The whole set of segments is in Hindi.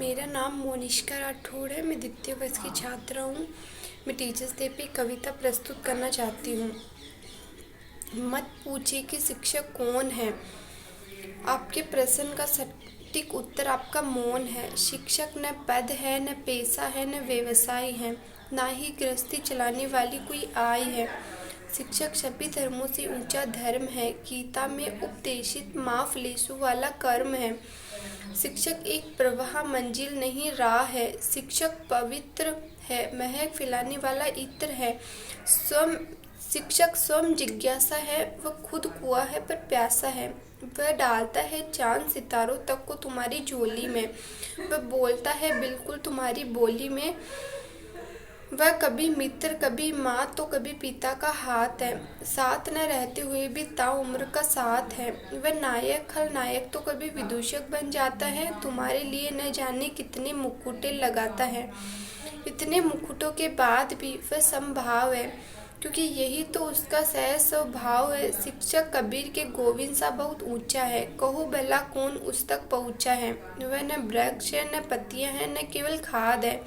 मेरा नाम मोनिष्का राठौड़ है। मैं द्वितीय वर्ष की छात्रा हूँ। मैं टीचर्स डे पे कविता प्रस्तुत करना चाहती हूँ। मत पूछिए कि शिक्षक कौन है, आपके प्रश्न का सटीक उत्तर आपका मौन है। शिक्षक न पद है, न पेशा है, न व्यवसाय है, ना ही गृहस्थी चलाने वाली कोई आय है। शिक्षक सभी धर्मों से ऊंचा धर्म है, गीता में उपदेशित माफ लेसु वाला कर्म है। शिक्षक एक प्रवाह मंजिल नहीं राह है। शिक्षक पवित्र है, महक फैलाने वाला इत्र है। शिक्षक स्वयं जिज्ञासा है, वह खुद कुआं है पर प्यासा है। वह डालता है चांद सितारों तक को तुम्हारी झोली में। वह बोलता है बिल्कुल तुम्हारी बोली में। वह कभी मित्र, कभी माँ तो कभी पिता का हाथ है। साथ न रहते हुए भी ताउम्र का साथ है। वह नायक खलनायक तो कभी विदूषक बन जाता है। तुम्हारे लिए न जाने कितने मुकुटे लगाता है। इतने मुकुटों के बाद भी वह समभाव है, क्योंकि यही तो उसका सहज स्वभाव है। शिक्षक कबीर के गोविंद सा बहुत ऊंचा है, कहो भला कौन उस तक पहुंचा है। वह न वृक्ष है, न पत्तियां हैं, न केवल खाद है।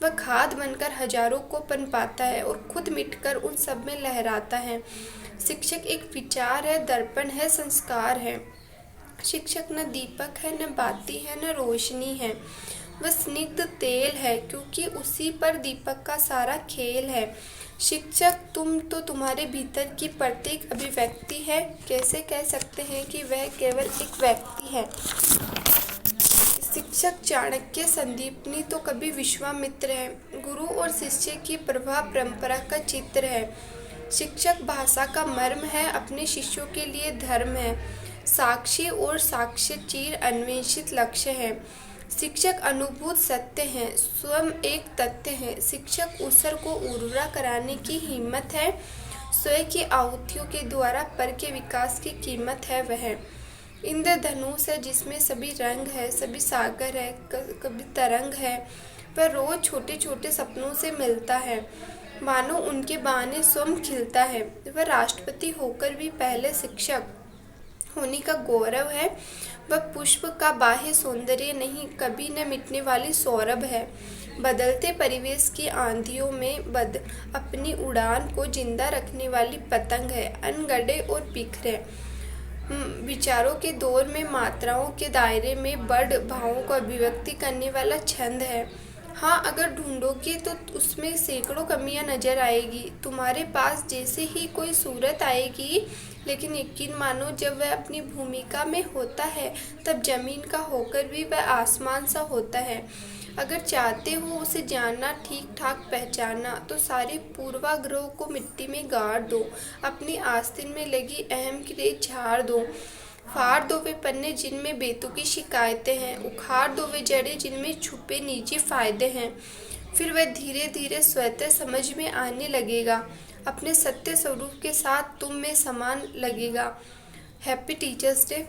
वह खाद बनकर हजारों को पनपाता है और खुद मिटकर उन सब में लहराता है। शिक्षक एक विचार है, दर्पण है, संस्कार है। शिक्षक न दीपक है, न बाती है, न रोशनी है। वह स्निग्ध तेल है, क्योंकि उसी पर दीपक का सारा खेल है। शिक्षक तुम तो तुम्हारे भीतर की प्रत्येक अभिव्यक्ति है। कैसे कह सकते हैं कि वह केवल एक व्यक्ति है। शिक्षक चाणक्य संदीपनी तो कभी विश्वामित्र है। गुरु और शिष्य की प्रवाह परंपरा का चित्र है। शिक्षक भाषा का मर्म है, अपने शिष्यों के लिए धर्म है। साक्षी और साक्ष्य चिर अन्वेषित लक्ष्य है। शिक्षक अनुभूत सत्य हैं, स्वयं एक तथ्य है। शिक्षक उसर को उर्वरा कराने की हिम्मत है। स्वयं की आहुतियों के द्वारा पर के विकास की कीमत है वह। इंद्रधनुष है जिसमें सभी रंग है, सभी सागर है, कभी तरंग है। वह रोज छोटे छोटे सपनों से मिलता है, मानो उनके बहाने स्वयं खिलता है। वह राष्ट्रपति होकर भी पहले शिक्षक होने का गौरव है। वह पुष्प का बाह्य सौंदर्य नहीं, कभी न मिटने वाली सौरभ है। बदलते परिवेश की आंधियों में अपनी उड़ान को जिंदा रखने वाली पतंग है। अनगढ़े और बिखरे विचारों के दौर में मात्राओं के दायरे में बड़ भावों को अभिव्यक्ति करने वाला छंद है। हाँ, अगर ढूंढोगे तो उसमें सैकड़ों कमियां नजर आएगी। तुम्हारे पास जैसे ही कोई सूरत आएगी, लेकिन यकीन मानो जब वह अपनी भूमिका में होता है तब जमीन का होकर भी वह आसमान सा होता है। अगर चाहते हो उसे जानना, ठीक ठाक पहचानना, तो सारे पूर्वाग्रहों को मिट्टी में गाड़ दो। अपनी आस्तीन में लगी अहम की रेत झाड़ दो। फाड़ दो वे पन्ने जिनमें बेतुकी शिकायतें हैं। उखाड़ दो वे जड़ें जिनमें छुपे निजी फायदे हैं। फिर वह धीरे धीरे स्वतः समझ में आने लगेगा। अपने सत्य स्वरूप के साथ तुम में समान लगेगा। Happy teachers day.